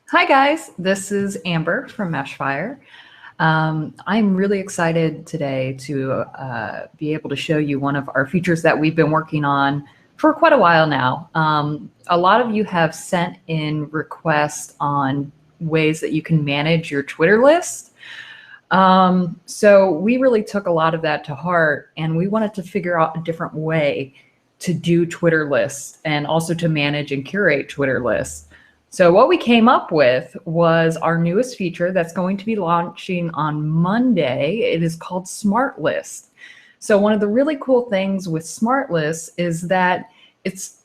Hi guys, this is Amber from Meshfire. I'm really excited today to be able to show you one of our features that we've been working on for quite a while now. A lot of you have sent in requests on ways that you can manage your Twitter list. So we really took a lot of that to heart, and we wanted to figure out a different way to do Twitter lists and also to manage and curate Twitter lists. So what we came up with was our newest feature that's going to be launching on Monday. It is called Smart List. So one of the really cool things with Smart Lists is that it's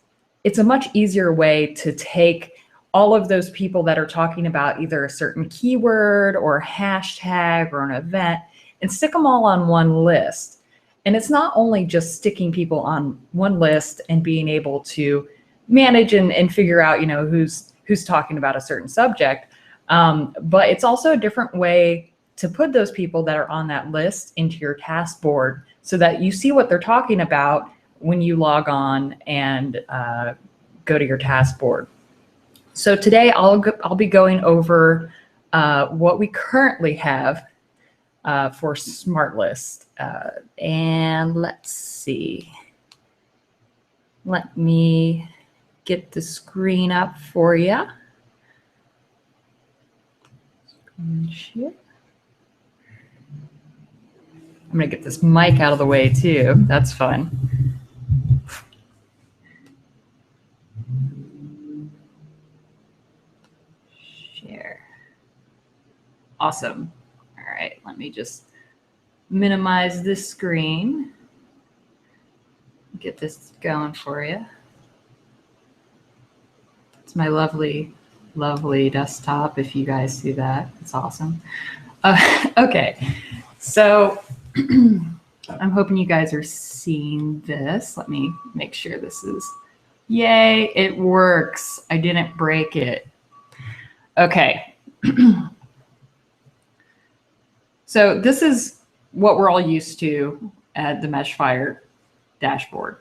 a much easier way to take all of those people that are talking about either a certain keyword or hashtag or an event and stick them all on one list. And it's not only just sticking people on one list and being able to manage and figure out, who's talking about a certain subject, but it's also a different way to put those people that are on that list into your task board so that you see what they're talking about when you log on and go to your task board. So today I'll be going over what we currently have for Smart List. And let's see. Let me get the screen up for you. I'm going to get this mic out of the way too. That's fun. Share. Awesome. All right, let me just minimize this screen. Get this going for you. It's my lovely, lovely desktop. If you guys see that, it's awesome. Okay, so I'm hoping you guys are seeing this. Let me make sure this is, yay, it works. I didn't break it. Okay. So this is what we're all used to at the Meshfire dashboard.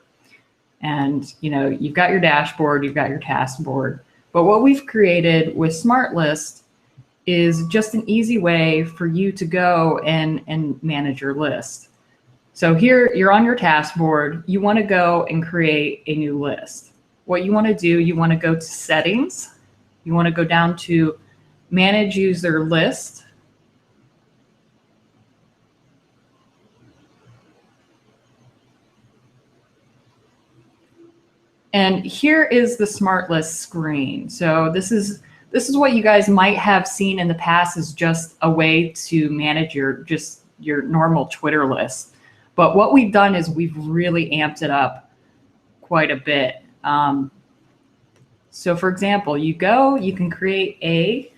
And you've got your dashboard, you've got your task board, but what we've created with Smart List is just an easy way for you to go and manage your list. So here you're on your task board, you want to go and create a new list. What you want to do, you want to go to settings, you want to go down to manage user list. And here is the Smart List screen. So this is what you guys might have seen in the past as just a way to manage your normal Twitter list. But what we've done is we've really amped it up quite a bit. So for example, you can create a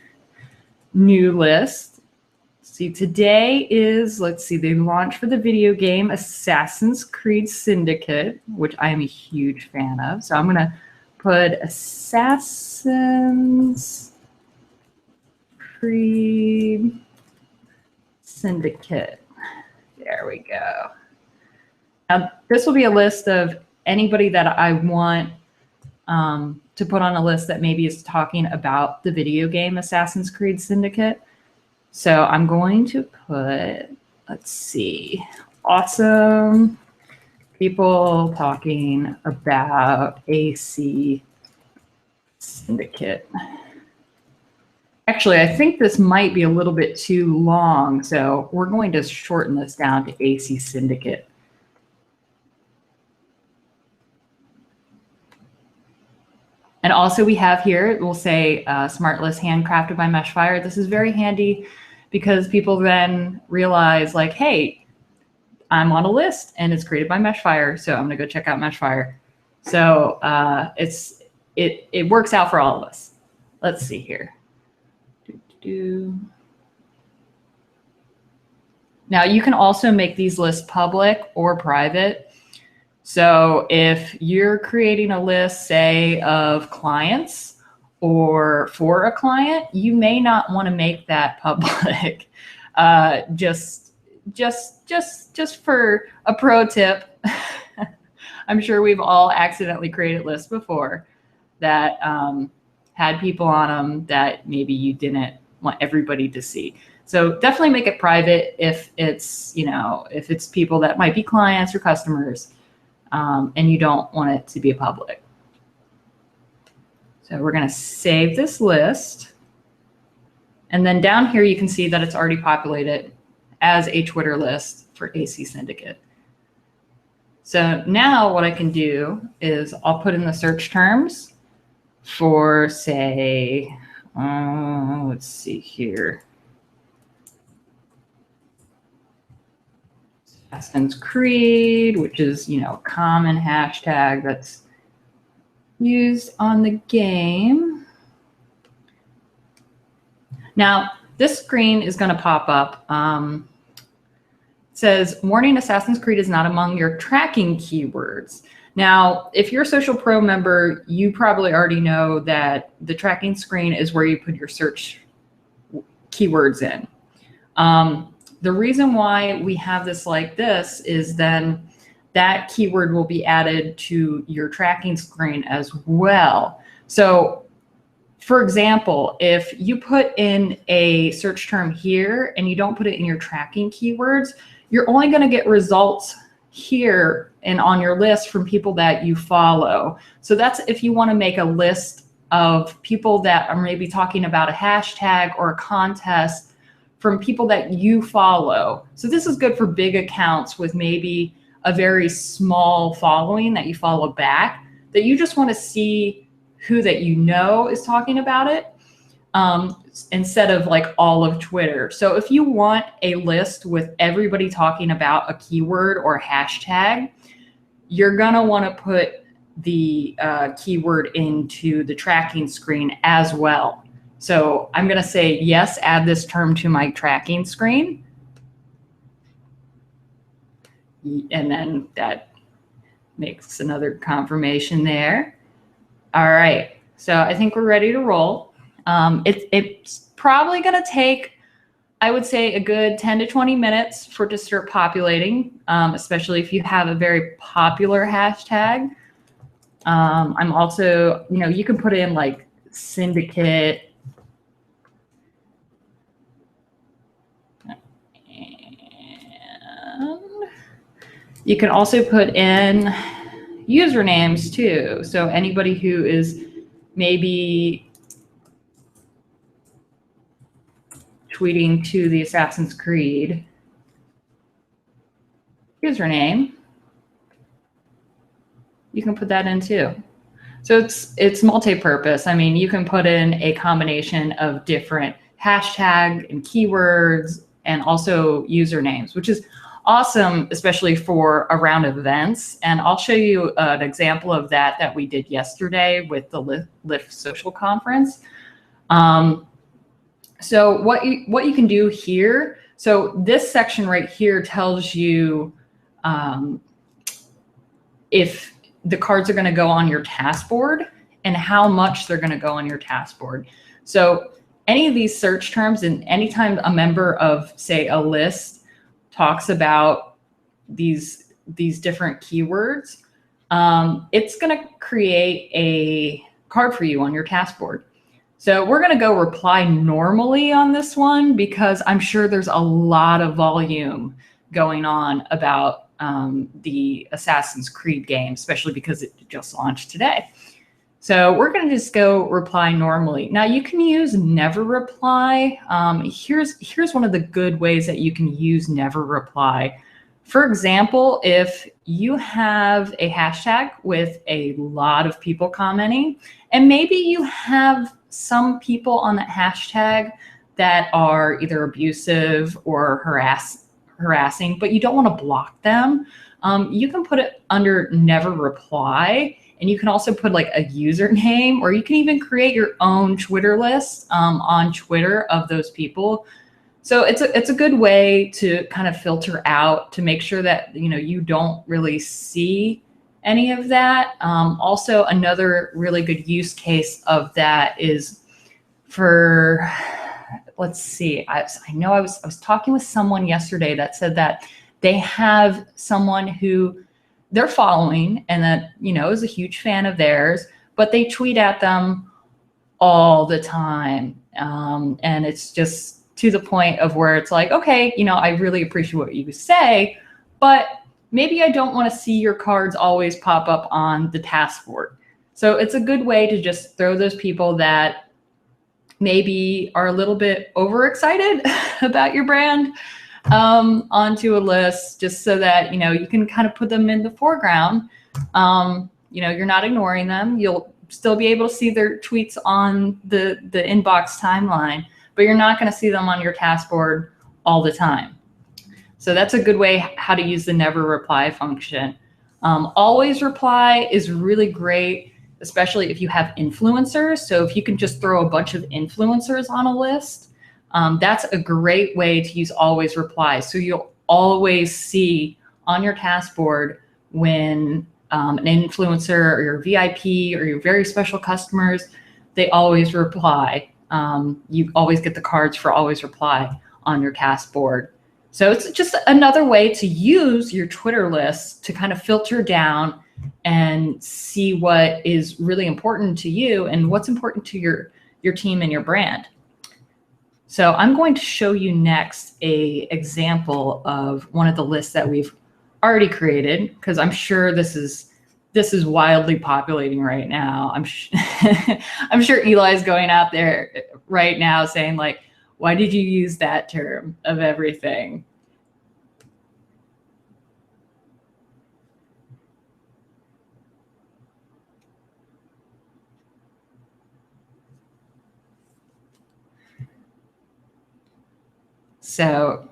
new list. See, today is, let's see, they launched for the video game Assassin's Creed Syndicate, which I am a huge fan of. So I'm going to put Assassin's Creed Syndicate. There we go. Now, this will be a list of anybody that I want to put on a list that maybe is talking about the video game Assassin's Creed Syndicate. So I'm going to put, let's see, awesome people talking about AC Syndicate. Actually, I think this might be a little bit too long, so we're going to shorten this down to AC Syndicate. And also we have here, it will say Smart List handcrafted by Meshfire. This is very handy because people then realize like, hey, I'm on a list and it's created by Meshfire, so I'm gonna go check out Meshfire. So it works out for all of us. Let's see here. Now you can also make these lists public or private. So if you're creating a list, say, of clients or for a client, you may not want to make that public. Just for a pro tip, I'm sure we've all accidentally created lists before that had people on them that maybe you didn't want everybody to see. So definitely make it private if it's, if it's people that might be clients or customers, and you don't want it to be public. So we're going to save this list. And then down here, you can see that it's already populated as a Twitter list for AC Syndicate. So now what I can do is I'll put in the search terms for, say, let's see here. Assassin's Creed, which is, a common hashtag that's used on the game. Now, this screen is going to pop up. It says, warning, Assassin's Creed is not among your tracking keywords. Now, if you're a Social Pro member, you probably already know that the tracking screen is where you put your search keywords in. The reason why we have this like this is then that keyword will be added to your tracking screen as well. So, for example, if you put in a search term here and you don't put it in your tracking keywords, you're only going to get results here and on your list from people that you follow. So that's if you want to make a list of people that are maybe talking about a hashtag or a contest from people that you follow. So this is good for big accounts with maybe a very small following that you follow back, that you just want to see who that you know is talking about it, instead of like all of Twitter. So if you want a list with everybody talking about a keyword or a hashtag, you're gonna want to put the keyword into the tracking screen as well. So I'm going to say, yes, add this term to my tracking screen. And then that makes another confirmation there. All right. So I think we're ready to roll. It's probably going to take, I would say, a good 10 to 20 minutes for it to start populating, especially if you have a very popular hashtag. I'm also, you can put in like syndicate. You can also put in usernames too. So anybody who is maybe tweeting to the Assassin's Creed username, you can put that in too. So it's multi-purpose. I mean, you can put in a combination of different hashtag and keywords and also usernames, which is awesome, especially for a round of events. And I'll show you an example of that we did yesterday with the Lyft social conference. So what you can do here, so this section right here tells you if the cards are going to go on your task board and how much they're going to go on your task board. So any of these search terms, and anytime a member of, say, a list talks about these different keywords, it's going to create a card for you on your task board. So we're going to go reply normally on this one because I'm sure there's a lot of volume going on about the Assassin's Creed game, especially because it just launched today. So we're going to just go reply normally. Now you can use never reply. Here's one of the good ways that you can use never reply. For example, if you have a hashtag with a lot of people commenting, and maybe you have some people on that hashtag that are either abusive or harassing, but you don't want to block them, you can put it under never reply. And you can also put like a username, or you can even create your own Twitter list on Twitter of those people. So it's a good way to kind of filter out, to make sure that you don't really see any of that. Also, another really good use case of that is for, let's see, I know I was talking with someone yesterday that said that they have someone who they're following and that is a huge fan of theirs, but they tweet at them all the time. And it's just to the point of where it's like, okay, I really appreciate what you say, but maybe I don't want to see your cards always pop up on the task board. So it's a good way to just throw those people that maybe are a little bit overexcited about your brand onto a list, just so that, you can kind of put them in the foreground. You're not ignoring them. You'll still be able to see their tweets on the inbox timeline, but you're not going to see them on your task board all the time. So that's a good way how to use the never reply function. Always reply is really great, especially if you have influencers. So if you can just throw a bunch of influencers on a list, that's a great way to use always reply. So you'll always see on your task board when an influencer or your VIP or your very special customers, they always reply. You always get the cards for always reply on your task board. So it's just another way to use your Twitter list to kind of filter down and see what is really important to you and what's important to your team and your brand. So I'm going to show you next an example of one of the lists that we've already created, because I'm sure this is wildly populating right now. I'm sure Eli's going out there right now saying, like, why did you use that term of everything? So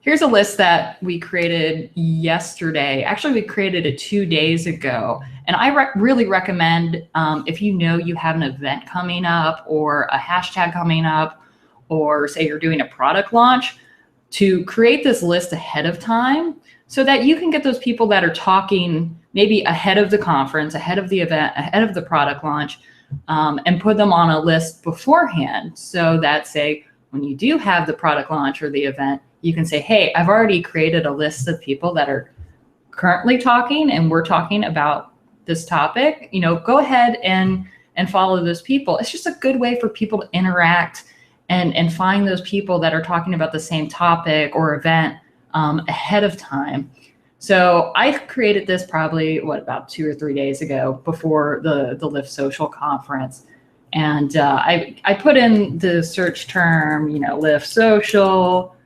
here's a list that we created yesterday. Actually, we created it 2 days ago. And I really recommend, if you have an event coming up or a hashtag coming up, or say you're doing a product launch, to create this list ahead of time so that you can get those people that are talking maybe ahead of the conference, ahead of the event, ahead of the product launch, and put them on a list beforehand, so that, say, when you do have the product launch or the event, you can say, hey, I've already created a list of people that are currently talking and we're talking about this topic. Go ahead and follow those people. It's just a good way for people to interact and find those people that are talking about the same topic or event ahead of time. So I created this probably, about 2 or 3 days ago before the Lift Social conference. And I put in the search term, Lift Social,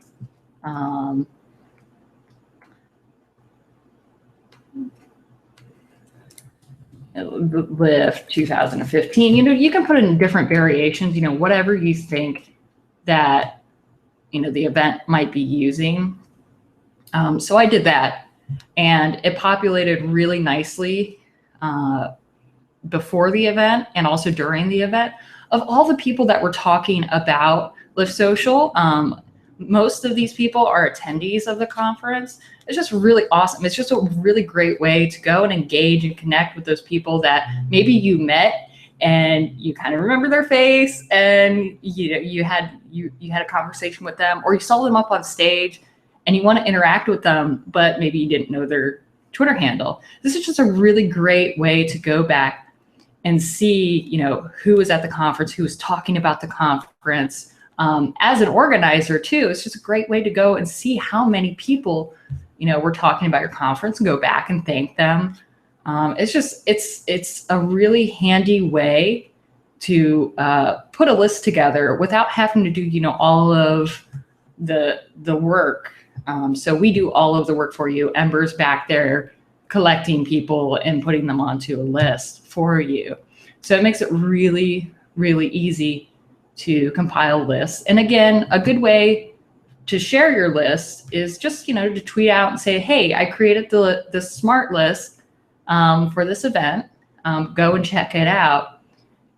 Lift 2015. You can put in different variations, whatever you think that, the event might be using. So I did that, and it populated really nicely before the event and also during the event of all the people that were talking about Lift Social. Most of these people are attendees of the conference. It's just really awesome. It's just a really great way to go and engage and connect with those people that maybe you met and you kind of remember their face, and you had a conversation with them, or you saw them up on stage and you want to interact with them, but maybe you didn't know their Twitter handle. This is just a really great way to go back and see, who was at the conference, who was talking about the conference. As an organizer too, it's just a great way to go and see how many people, were talking about your conference, and go back and thank them. It's a really handy way to put a list together without having to do, all of the work. So we do all of the work for you. Ember's back there collecting people and putting them onto a list for you. So it makes it really, really easy to compile lists. And again, a good way to share your list is just, to tweet out and say, hey, I created the smart list for this event. Go and check it out.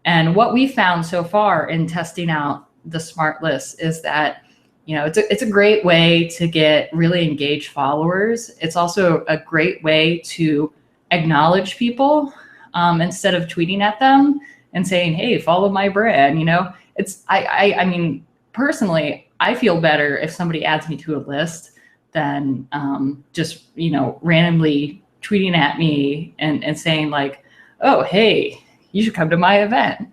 And what we found so far in testing out the smart list is that, it's a great way to get really engaged followers. It's also a great way to acknowledge people instead of tweeting at them and saying, hey, follow my brand. I mean, personally, I feel better if somebody adds me to a list than just, randomly tweeting at me and saying, like, oh, hey, you should come to my event.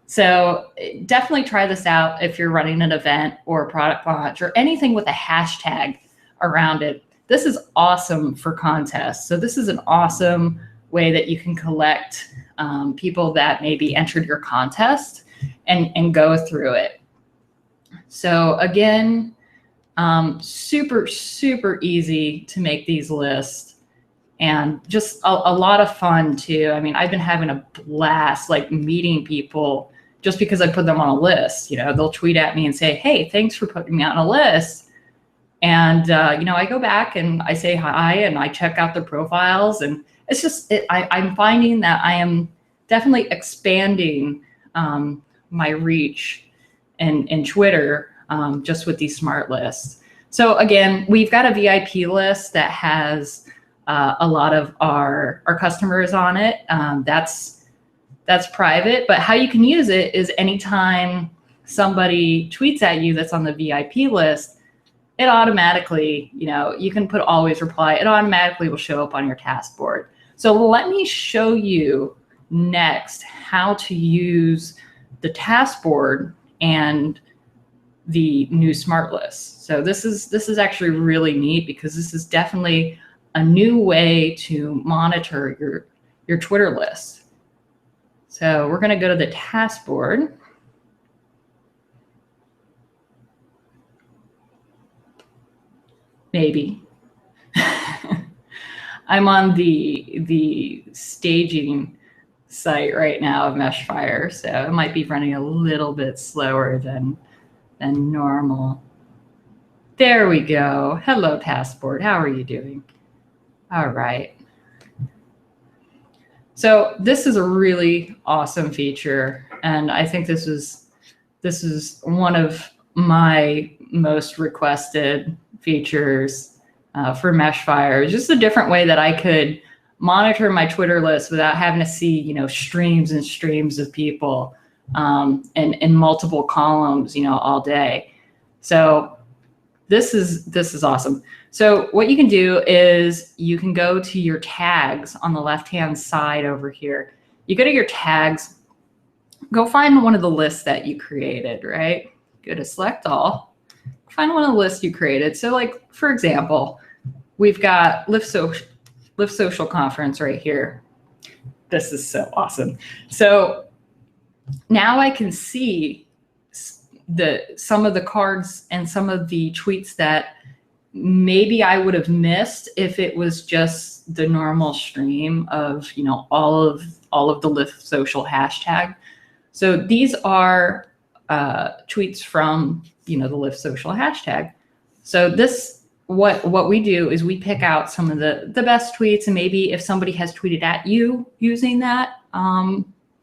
So definitely try this out if you're running an event or a product launch or anything with a hashtag around it. This is awesome for contests. So this is an awesome way that you can collect people that maybe entered your contest and go through it. So again, super, super easy to make these lists and just a lot of fun too. I mean, I've been having a blast like meeting people just because I put them on a list. You know, they'll tweet at me and say, hey, thanks for putting me on a list. And, you know, I go back and I say hi and I check out their profiles. And it's just, I'm finding that I am definitely expanding my reach in Twitter just with these smart lists. So again, we've got a VIP list that has a lot of our customers on it. That's private, but how you can use it is anytime somebody tweets at you that's on the VIP list, it automatically, you know, you can put always reply, it automatically will show up on your task board. So let me show you next how to use the task board and the new smart list. So this is actually really neat because this is definitely a new way to monitor your Twitter list. So we're going to go to the task board. Maybe. I'm on the staging site right now of Meshfire, so it might be running a little bit slower than normal. There we go. Hello, task board. How are you doing? All right. So this is a really awesome feature, and I think this is one of my most requested features for Meshfire. It's just a different way that I could monitor my Twitter list without having to see, you know, streams and streams of people in multiple columns, you know, all day. So this is awesome. So what you can do is you can go to your tags on the left-hand side over here. You go to your tags, go find one of the lists that you created, right? Go to select all, find one of the lists you created. So like, for example, we've got Lift Social Conference right here. This is so awesome. So now I can see some of the cards and some of the tweets that maybe I would have missed if it was just the normal stream of, you know, all of the Lift Social hashtag. So these are tweets from, you know, the Lift Social hashtag. So this, what we do is we pick out some of the best tweets, and maybe if somebody has tweeted at you using that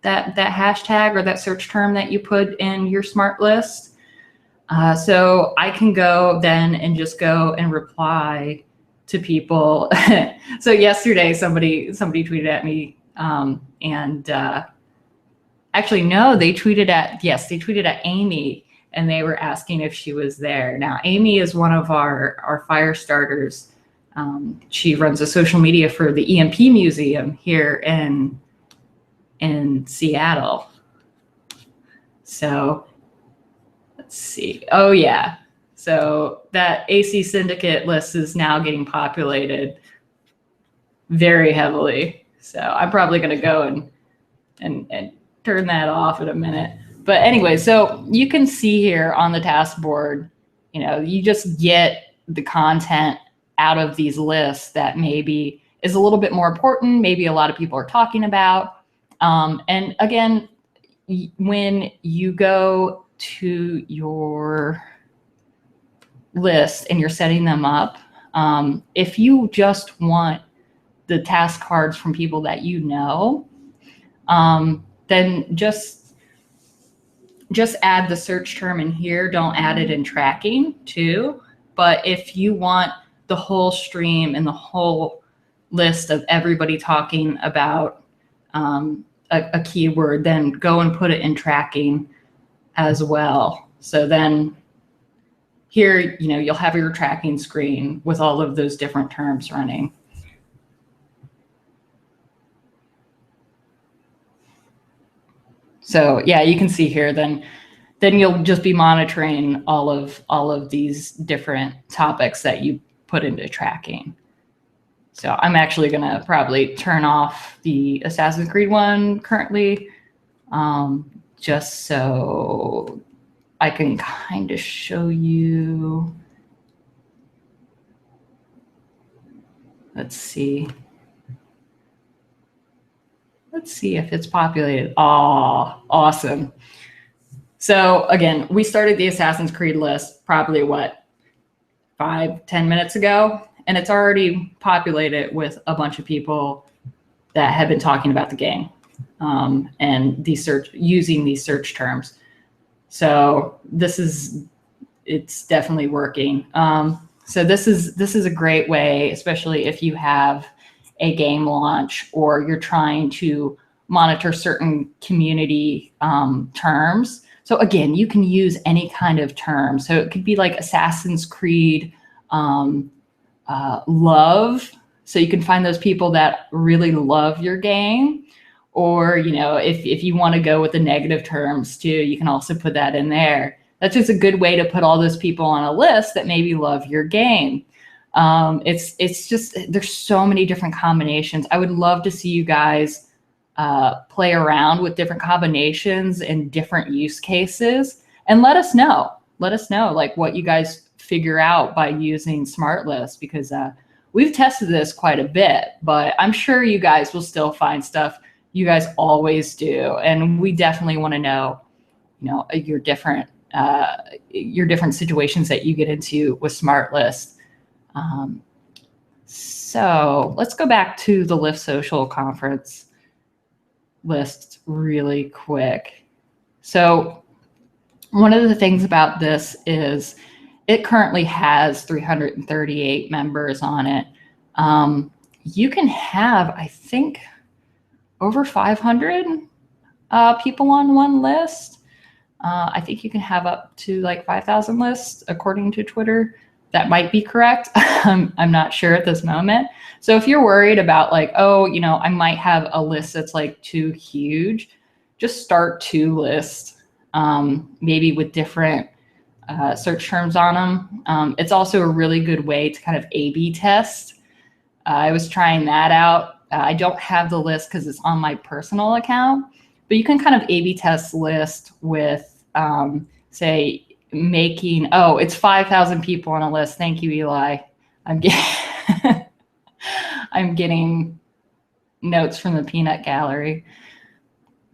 that hashtag or that search term that you put in your smart list. So I can go then and just go and reply to people. So yesterday somebody tweeted at me and actually no, they tweeted at Amy, and they were asking if she was there. Now Amy is one of our fire starters. She runs a social media for the EMP Museum here in Seattle. So let's see. Oh yeah. So that AC Syndicate list is now getting populated very heavily. So I'm probably going to go and turn that off in a minute. But anyway, so you can see here on the task board, you know, you just get the content out of these lists that maybe is a little bit more important, maybe a lot of people are talking about. And again, when you go to your list and you're setting them up, if you just want the task cards from people that you know, then just add the search term in here. Don't add it in tracking too. But if you want the whole stream and the whole list of everybody talking about a keyword, then go and put it in tracking as well. So then here, you know, you'll have your tracking screen with all of those different terms running. So yeah, you can see here, then you'll just be monitoring all of these different topics that you put into tracking. So I'm actually going to probably turn off the Assassin's Creed one currently, just so I can kind of show you. Let's see. Let's see if it's populated. Oh, awesome. So again, we started the Assassin's Creed list probably what, 5-10 minutes ago, and it's already populated with a bunch of people that have been talking about the game, and using these search terms. So it's definitely working. So this is a great way, especially if you have a game launch or you're trying to monitor certain community terms. So again, you can use any kind of term. So it could be like Assassin's Creed love. So you can find those people that really love your game. Or, if you want to go with the negative terms too, you can also put that in there. That's just a good way to put all those people on a list that maybe love your game. It's just, there's so many different combinations. I would love to see you guys play around with different combinations and different use cases, and let us know like what you guys figure out by using Smart List, because we've tested this quite a bit, but I'm sure you guys will still find stuff you guys always do. And we definitely want to know, your different situations that you get into with Smart List. So let's go back to the Lift Social conference list really quick. So one of the things about this is it currently has 338 members on it. You can have, I think, over 500 people on one list. I think you can have up to like 5,000 lists according to Twitter. That might be correct. I'm not sure at this moment. So if you're worried about like, oh, I might have a list that's like too huge, just start 2 lists, maybe with different search terms on them. It's also a really good way to kind of A/B test. I was trying that out. I don't have the list because it's on my personal account, but you can kind of A/B test list with, say, making, it's 5,000 people on a list. Thank you, Eli. I'm getting notes from the peanut gallery.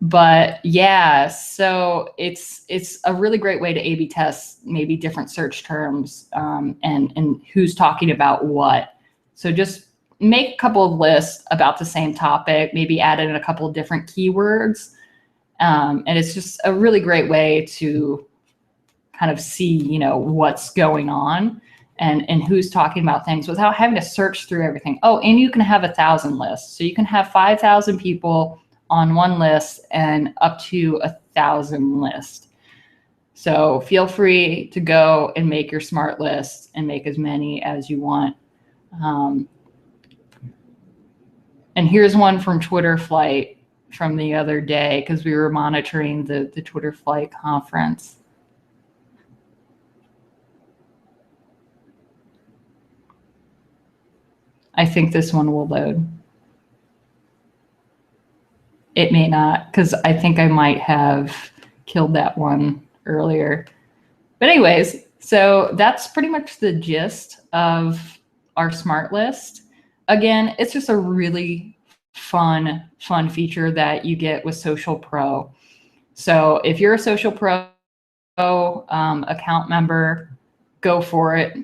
But yeah, so it's a really great way to A/B test maybe different search terms, and who's talking about what. So just make a couple of lists about the same topic, maybe add in a couple of different keywords. And it's just a really great way to kind of see, what's going on and who's talking about things without having to search through everything. Oh, and you can have 1,000 lists. So you can have 5,000 people on one list and up to 1,000 lists. So feel free to go and make your Smart List and make as many as you want. And here's one from Twitter Flight from the other day, because we were monitoring the Twitter Flight conference. I think this one will load. It may not, because I think I might have killed that one earlier. But anyways, so that's pretty much the gist of our Smart List. Again, it's just a really fun feature that you get with Social Pro. So if you're a Social Pro account member, go for it.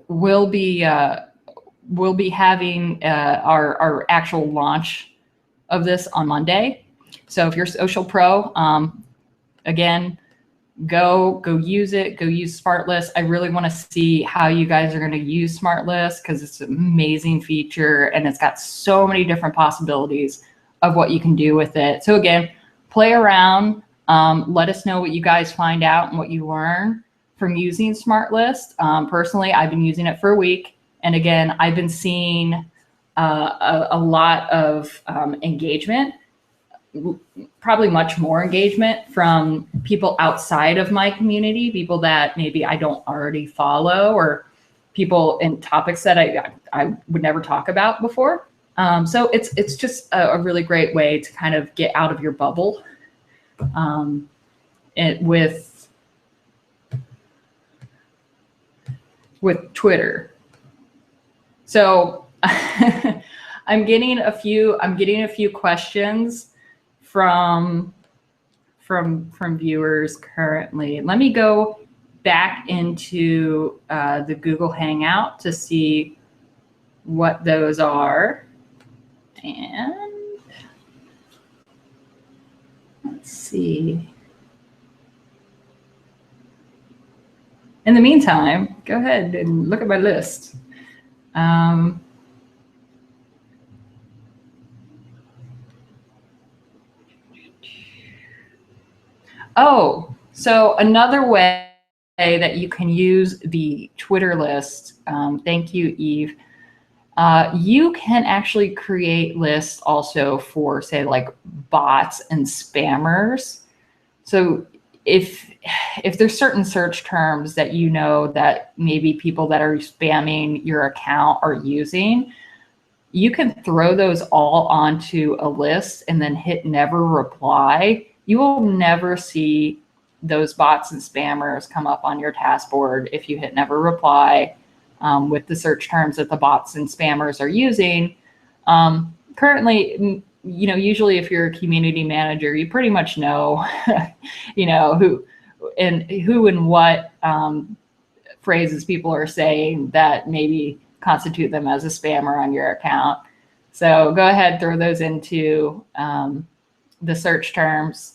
We'll be having our actual launch of this on Monday. So if you're Social Pro, again, go use it. Go use Smart List. I really want to see how you guys are going to use Smart List, because it's an amazing feature and it's got so many different possibilities of what you can do with it. So again, play around. Let us know what you guys find out and what you learn from using Smart List. Personally, I've been using it for a week. And again, I've been seeing a lot of engagement. probably much more engagement from people outside of my community, people that maybe I don't already follow, or people in topics that I would never talk about before. So it's just a really great way to kind of get out of your bubble with Twitter. So I'm getting a few questions from viewers currently. Let me go back into the Google Hangout to see what those are. And let's see. In the meantime, go ahead and look at my list. Oh, so another way that you can use the Twitter list, thank you, Eve. You can actually create lists also for, say, like bots and spammers. So if there's certain search terms that you know that maybe people that are spamming your account are using, you can throw those all onto a list and then hit never reply. You will never see those bots and spammers come up on your task board if you hit never reply with the search terms that the bots and spammers are using. Currently, you know, usually if you're a community manager, you pretty much know, you know, who and what phrases people are saying that maybe constitute them as a spammer on your account. So go ahead, throw those into the search terms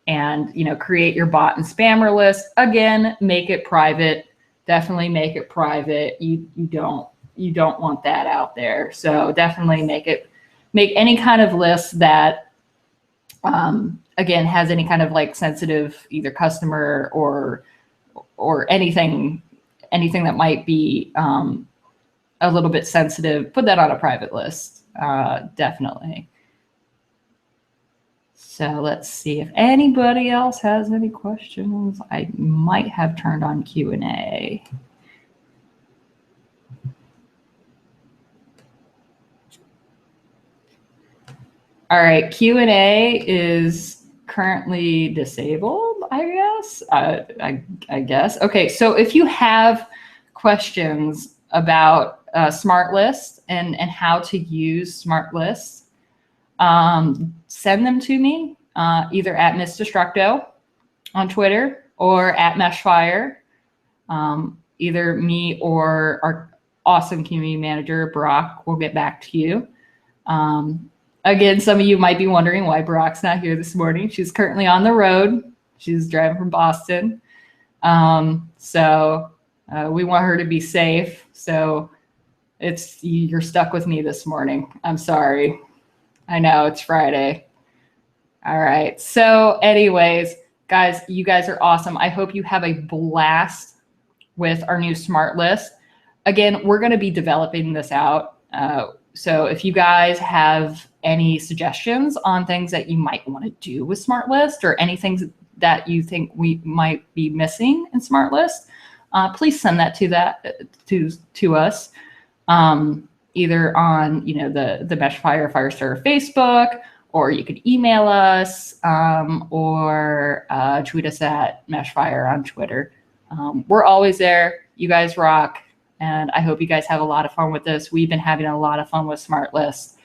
and, you know, create your bot and spammer list. Again, make it private. Definitely make it private. You don't want that out there. So definitely make any kind of list that, again, has any kind of like sensitive either customer or anything that might be a little bit sensitive. Put that on a private list, definitely. So let's see if anybody else has any questions. I might have turned on Q&A. All right, Q&A is currently disabled, I guess. I guess. Okay, so if you have questions about Smart List and how to use Smart Lists, send them to me either at Miss Destructo on Twitter or at Meshfire. Either me or our awesome community manager, Brock, will get back to you. Again, some of you might be wondering why Brock's not here this morning. She's currently on the road. She's driving from Boston. So we want her to be safe. So you're stuck with me this morning. I'm sorry. I know it's Friday. All right. So anyways, guys, you guys are awesome. I hope you have a blast with our new Smart List. Again, we're going to be developing this out. So if you guys have any suggestions on things that you might want to do with Smart List or anything that you think we might be missing in Smart List, please send that to us. Either on, you know, the Meshfire Firestarter Facebook, or you could email us, or tweet us at Meshfire on Twitter. We're always there. You guys rock. And I hope you guys have a lot of fun with this. We've been having a lot of fun with Smart List.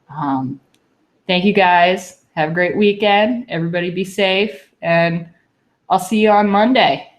Thank you guys. Have a great weekend. Everybody be safe. And I'll see you on Monday.